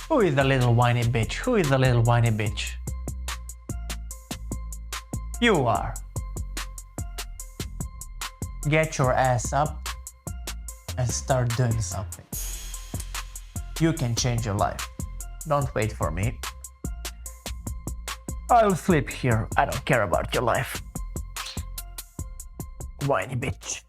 Who is the little whiny bitch? Who is the little whiny bitch? You are. Get your ass up and start doing something. You can change your life. Don't wait for me. I'll sleep here. I don't care about your life. Whiny bitch.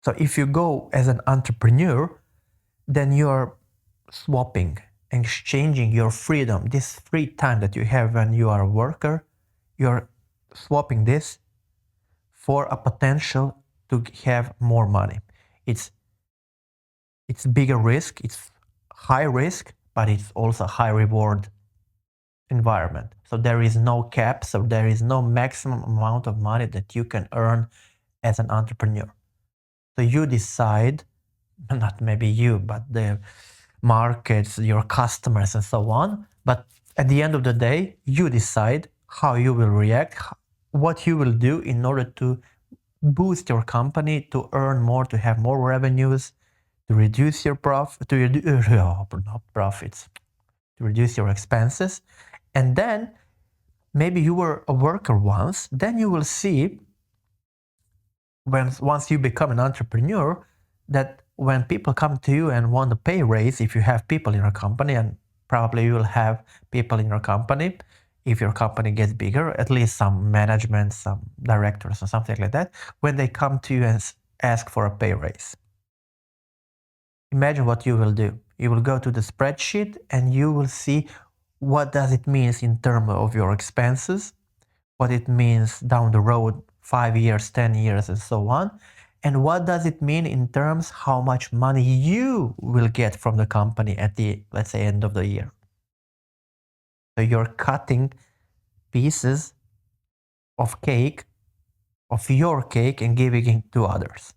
So if you go as an entrepreneur, then you're swapping, exchanging your freedom, this free time that you have when you are a worker, you're swapping this for a potential to have more money. It's bigger risk, it's high risk, but it's also high reward environment. So there is no cap, so there is no maximum amount of money that you can earn as an entrepreneur. So you decide, not maybe you, but the markets, your customers and so on. But at the end of the day, you decide how you will react, what you will do in order to boost your company, to earn more, to have more revenues, to reduce your profit, to reduce your expenses. And then maybe you were a worker once, then you will see once you become an entrepreneur, that when people come to you and want a pay raise, if you have people in your company, and probably you will have people in your company, if your company gets bigger, at least some management, some directors or something like that, when they come to you and ask for a pay raise. Imagine what you will do. You will go to the spreadsheet and you will see what does it mean in terms of your expenses, what it means down the road, 5 years, 10 years, and so on. And what does it mean in terms how much money you will get from the company at the, let's say, end of the year. So you're cutting pieces of cake, of your cake, and giving it to others.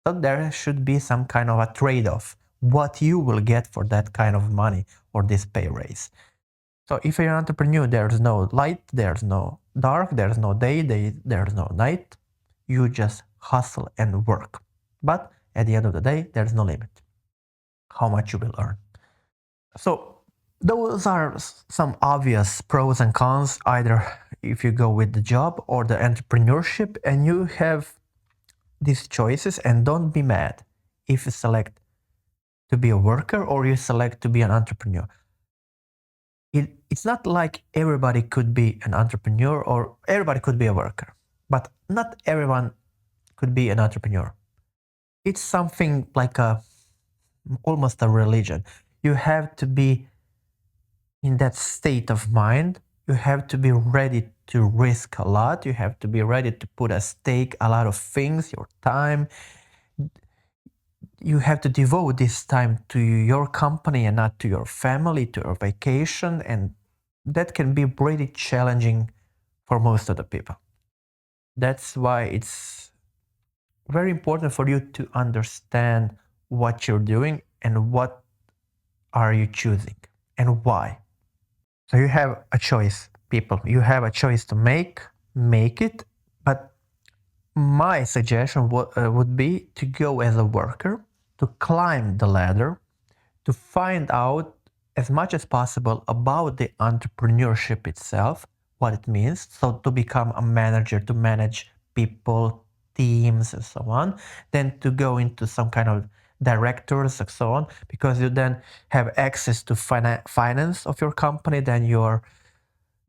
So there should be some kind of a trade-off, what you will get for that kind of money or this pay raise. So if you're an entrepreneur, there's no light, there's no dark, there's no day, there's no night. You just hustle and work. But at the end of the day, there's no limit how much you will earn. So those are some obvious pros and cons, either if you go with the job or the entrepreneurship, and you have these choices. And don't be mad if you select to be a worker or you select to be an entrepreneur. It's not like everybody could be an entrepreneur or everybody could be a worker, but not everyone could be an entrepreneur. It's something like almost a religion. You have to be in that state of mind. You have to be ready to risk a lot. You have to be ready to put at stake a lot of things, your time. You have to devote this time to your company and not to your family, to your vacation, and that can be pretty challenging for most of the people. That's why it's very important for you to understand what you're doing and what are you choosing and why. So you have a choice, people. You have a choice to make it, but my suggestion would be to go as a worker, to climb the ladder, to find out as much as possible about the entrepreneurship itself, what it means. So to become a manager, to manage people, teams, and so on, then to go into some kind of directors and so on, because you then have access to finance of your company, then you're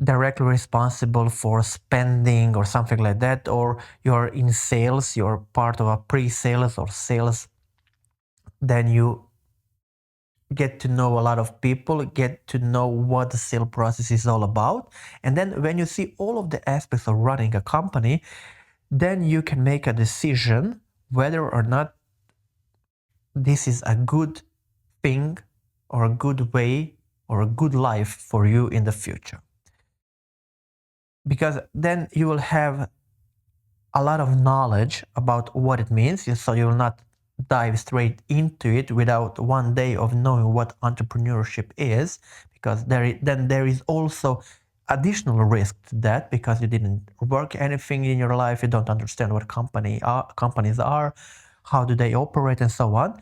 directly responsible for spending or something like that, or you're in sales, you're part of a pre-sales or sales, then you get to know a lot of people, get to know what the sale process is all about. And then when you see all of the aspects of running a company, then you can make a decision whether or not this is a good thing or a good way or a good life for you in the future. Because then you will have a lot of knowledge about what it means, so you will not dive straight into it without one day of knowing what entrepreneurship is, because there is also additional risk to that because you didn't work anything in your life, you don't understand what companies are, how do they operate, and so on.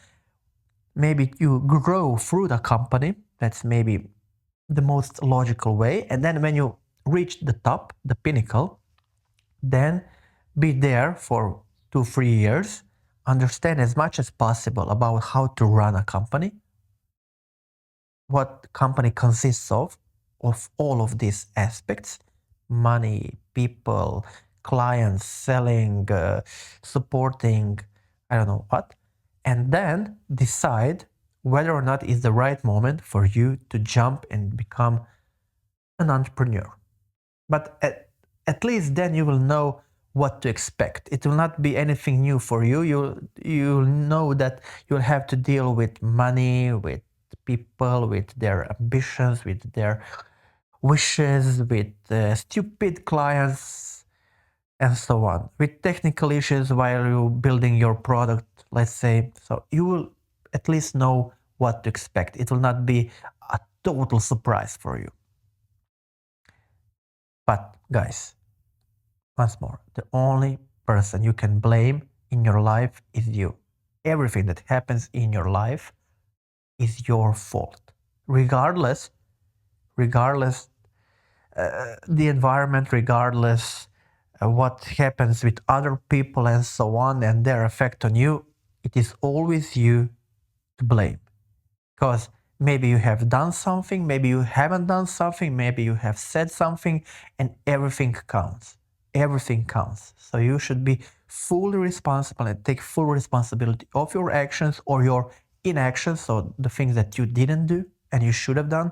Maybe you grow through the company. That's maybe the most logical way. And then when you reach the top, the pinnacle, then be there for 2-3 years, understand as much as possible about how to run a company, what company consists of all of these aspects: money, people, clients, selling, supporting, I don't know what, and then decide whether or not it's the right moment for you to jump and become an entrepreneur. But at least then you will know what to expect. It will not be anything new for you. You'll know that you'll have to deal with money, with people, with their ambitions, with their wishes, with stupid clients, and so on, with technical issues while you're building your product, let's say. So you will at least know what to expect. It will not be a total surprise for you. But guys, once more, the only person you can blame in your life is you. Everything that happens in your life is your fault, regardless the environment, regardless what happens with other people and so on, and their effect on you. It is always you to blame, because maybe you have done something, maybe you haven't done something, maybe you have said something, and everything counts. Everything counts. So you should be fully responsible and take full responsibility of your actions or your inactions, so the things that you didn't do and you should have done.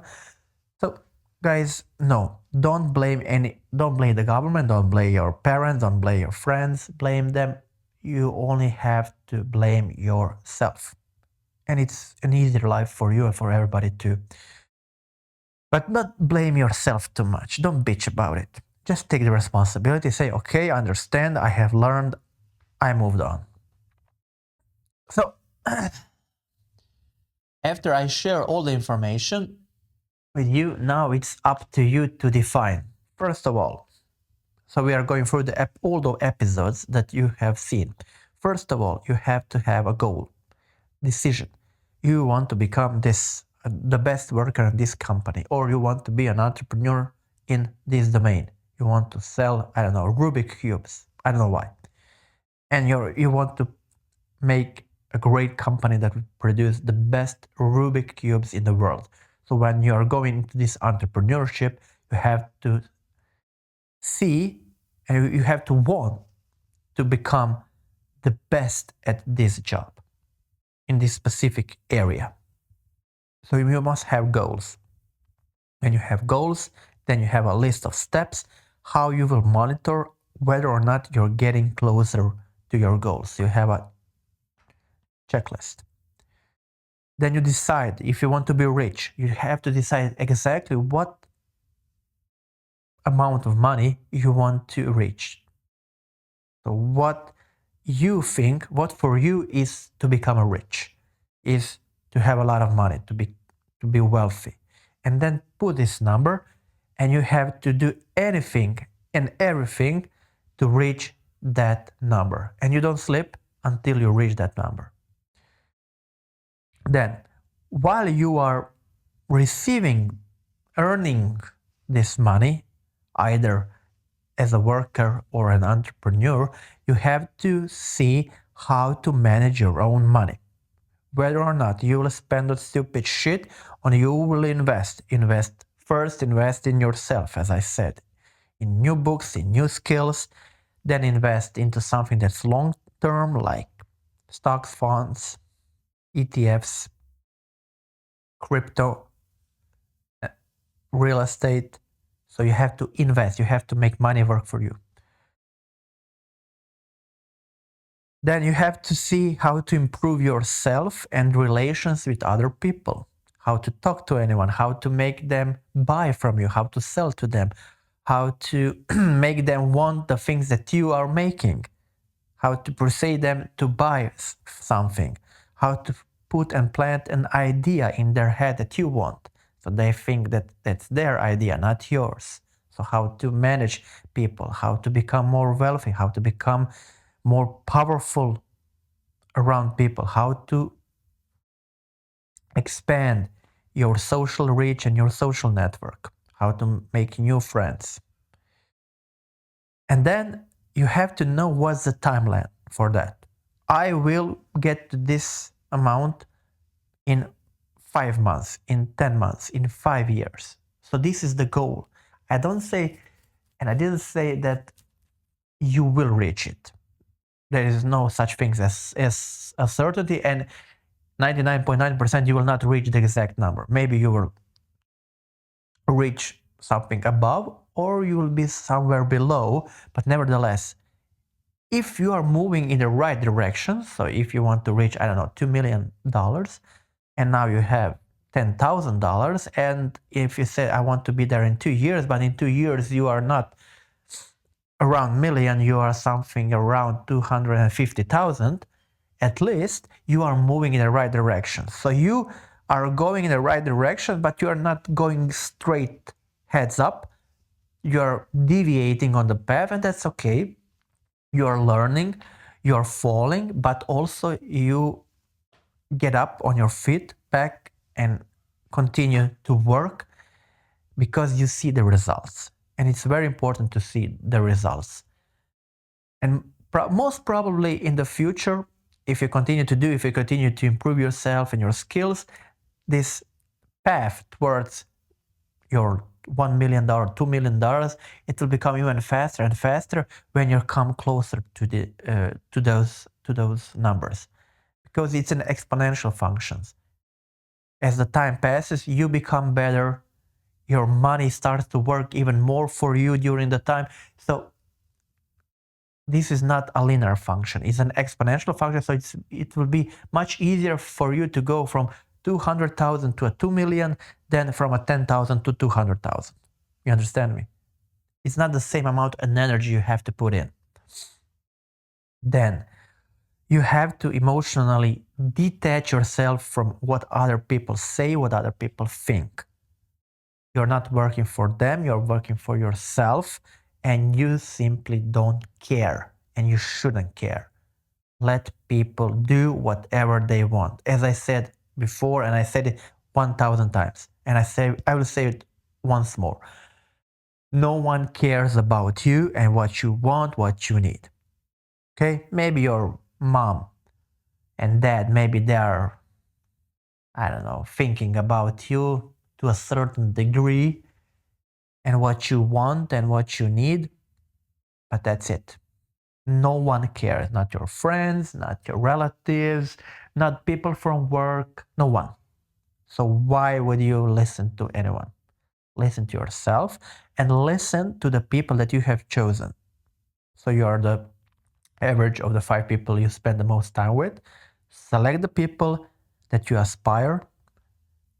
So guys, no, don't blame the government, don't blame your parents, don't blame your friends, blame them. You only have to blame yourself. And it's an easier life for you and for everybody too. But not blame yourself too much. Don't bitch about it. Just take the responsibility. Say, okay, I understand. I have learned. I moved on. So after I share all the information with you, now it's up to you to define. First of all, so we are going through all the episodes that you have seen. First of all, you have to have a goal, decision. You want to become the best worker in this company, or you want to be an entrepreneur in this domain. You want to sell, I don't know, Rubik cubes. I don't know why. And you want to make a great company that would produce the best Rubik cubes in the world. So when you are going into this entrepreneurship, you have to see and you have to want to become the best at this job in this specific area. So you must have goals. When you have goals, then you have a list of steps how you will monitor whether or not you're getting closer to your goals. You have a checklist. Then you decide if you want to be rich. You have to decide exactly what amount of money you want to reach. So what you think, what for you is to become a rich, is to have a lot of money, to be wealthy. And then put this number, and you have to do anything and everything to reach that number. And you don't sleep until you reach that number. Then, while you are earning this money, either as a worker or an entrepreneur, you have to see how to manage your own money. Whether or not you will spend on stupid shit, or you will invest. First invest in yourself, as I said, in new books, in new skills, then invest into something that's long-term, like stocks, funds, ETFs, crypto, real estate. So you have to invest, you have to make money work for you. Then you have to see how to improve yourself and relations with other people, how to talk to anyone, how to make them buy from you, how to sell to them, how to make them want the things that you are making, how to persuade them to buy something, how to put and plant an idea in their head that you want, so they think that that's their idea, not yours. So how to manage people, how to become more wealthy, how to become more powerful around people, how to expand your social reach and your social network, how to make new friends. And then you have to know what's the timeline for that. I will get to this amount in 5 months, in 10 months, in 5 years. So this is the goal. I don't say, and I didn't say that you will reach it. There is no such things as a certainty, and 99.9% you will not reach the exact number. Maybe you will reach something above, or you will be somewhere below, but nevertheless, if you are moving in the right direction, so if you want to reach, I don't know, $2 million, and now you have $10,000, and if you say, I want to be there in 2 years, but in 2 years you are not around million, you are something around 250,000, at least you are moving in the right direction. So you are going in the right direction, but you are not going straight heads up. You're deviating on the path, and that's okay. You're learning, you're falling, but also you get up on your feet back and continue to work because you see the results. And it's very important to see the results. And most probably in the future, if you continue to improve yourself and your skills, this path towards your $1 million, $2 million, it will become even faster and faster when you come closer to the to those numbers, because it's an exponential function. As the time passes, you become better. Your money starts to work even more for you during the time. So this is not a linear function, it's an exponential function. So it will be much easier for you to go from 200,000 to a 2 million than from a 10,000 to 200,000. You understand me? It's not the same amount of energy you have to put in. Then you have to emotionally detach yourself from what other people say, what other people think. You're not working for them, you're working for yourself, and you simply don't care, and you shouldn't care. Let people do whatever they want. As I said before, and I said it 1,000 times, and I will say it once more. No one cares about you and what you want, what you need. Okay? Maybe your mom and dad, maybe they are, I don't know, thinking about you to a certain degree and what you want and what you need, but that's it. No one cares, not your friends, not your relatives, not people from work, no one. So why would you listen to anyone? Listen to yourself and listen to the people that you have chosen. So you are the average of the 5 people you spend the most time with. Select the people that you aspire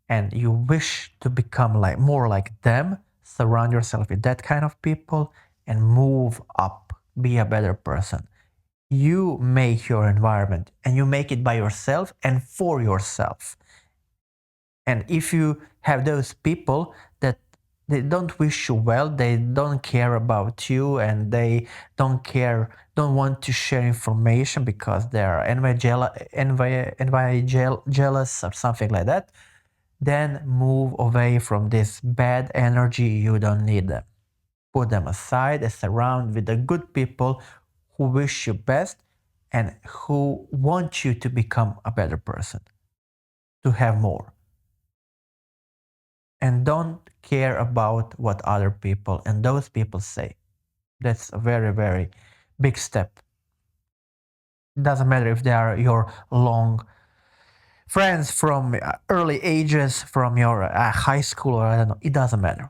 and you wish to become more like them. Surround yourself with that kind of people and move up. Be a better person. You make your environment, and you make it by yourself and for yourself. And if you have those people that they don't wish you well, they don't care about you, and they don't want to share information because they're jealous or something like that, then move away from this bad energy. You don't need them. Put them aside and surround with the good people who wish you best and who want you to become a better person, to have more. And don't care about what other people and those people say. That's a very, very big step. It doesn't matter if they are your long friends from early ages, from your high school, or I don't know, it doesn't matter.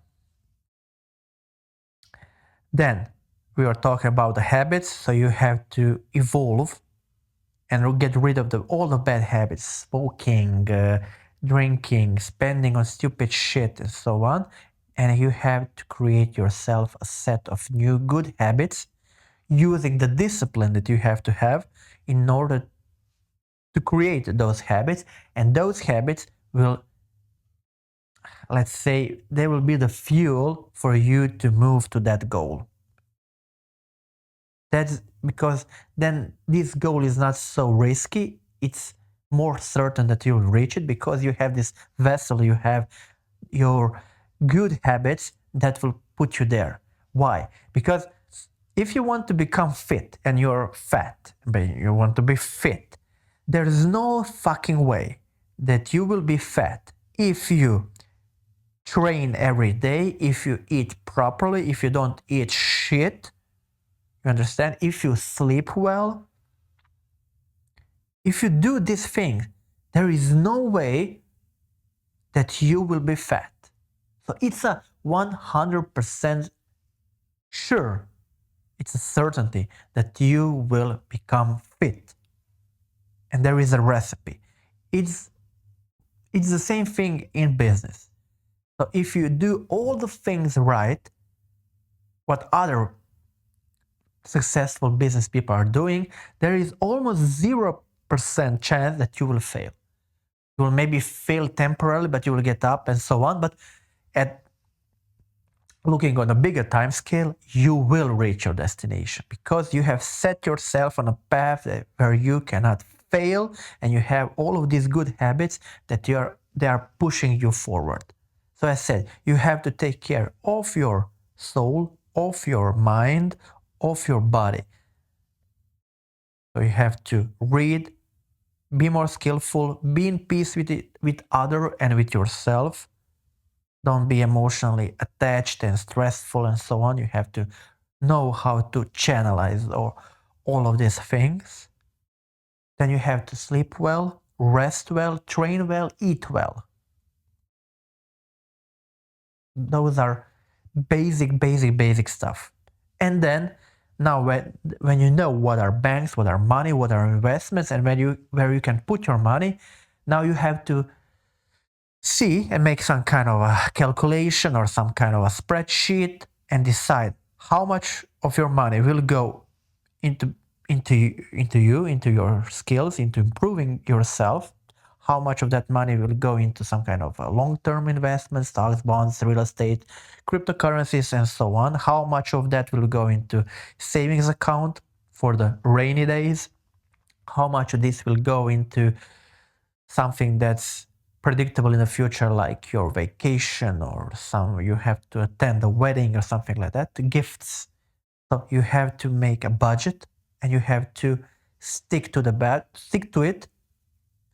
Then we are talking about the habits, so you have to evolve and get rid of all the bad habits, smoking, drinking, spending on stupid shit, and so on. And you have to create yourself a set of new good habits using the discipline that you have to have in order to create those habits. And those habits will let's say, they will be the fuel for you to move to that goal. That's because then this goal is not so risky. It's more certain that you'll reach it because you have this vessel, you have your good habits that will put you there. Why? Because if you want to become fit and you're fat, but you want to be fit, there is no fucking way that you will be fat if you train every day, if you eat properly, if you don't eat shit. You understand? If you sleep well, if you do these things, there is no way that you will be fat. So it's a 100% sure, it's a certainty that you will become fit. And there is a recipe. It's the same thing in business. So if you do all the things right, what other successful business people are doing, there is almost 0% chance that you will fail. You will maybe fail temporarily, but you will get up and so on. But at looking on a bigger time scale, you will reach your destination because you have set yourself on a path where you cannot fail, and you have all of these good habits that they are pushing you forward. So I said, you have to take care of your soul, of your mind, of your body. So you have to read, be more skillful, be in peace with other and with yourself. Don't be emotionally attached and stressful and so on. You have to know how to channelize all of these things. Then you have to sleep well, rest well, train well, eat well. Those are basic stuff. And then now when you know what are banks, what are money, what are investments, and where you can put your money, now you have to see and make some kind of a calculation or some kind of a spreadsheet and decide how much of your money will go into your skills, into improving yourself, how much of that money will go into some kind of a long-term investment, stocks, bonds, real estate, cryptocurrencies, and so on, how much of that will go into savings account for the rainy days, how much of this will go into something that's predictable in the future, like your vacation or you have to attend a wedding or something like that, gifts. So you have to make a budget and you have to stick to it.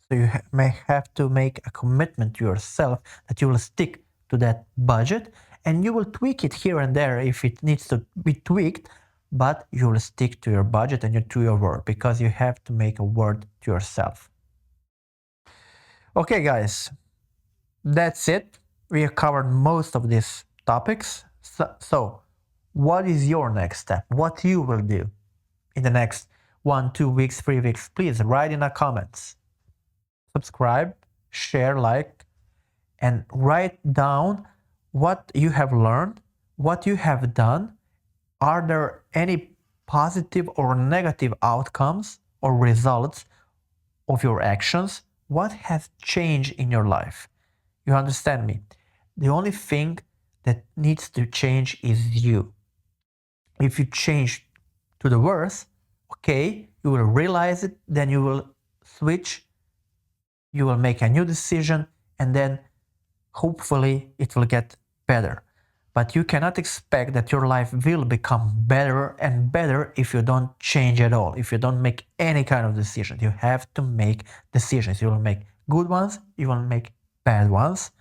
So you may have to make a commitment to yourself that you will stick to that budget, and you will tweak it here and there if it needs to be tweaked, but you will stick to your budget and to your word, because you have to make a word to yourself. Okay, guys, that's it. We have covered most of these topics. So what is your next step? What you will do in the next 1, 2 weeks, 3 weeks? Please write in the comments. Subscribe, share, like, and write down what you have learned, what you have done. Are there any positive or negative outcomes or results of your actions? What has changed in your life? You understand me? The only thing that needs to change is you. If you change to the worse, okay, you will realize it, then you will switch, you will make a new decision, and then hopefully it will get better. But you cannot expect that your life will become better and better if you don't change at all, if you don't make any kind of decision. You have to make decisions. You will make good ones, you will make bad ones,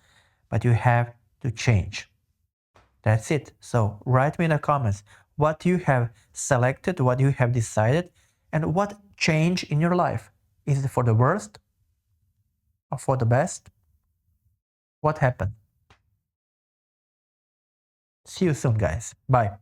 but you have to change. That's it. So write me in the comments what you have selected, what you have decided, and what changed in your life. Is it for the worst or for the best? What happened? See you soon, guys. Bye.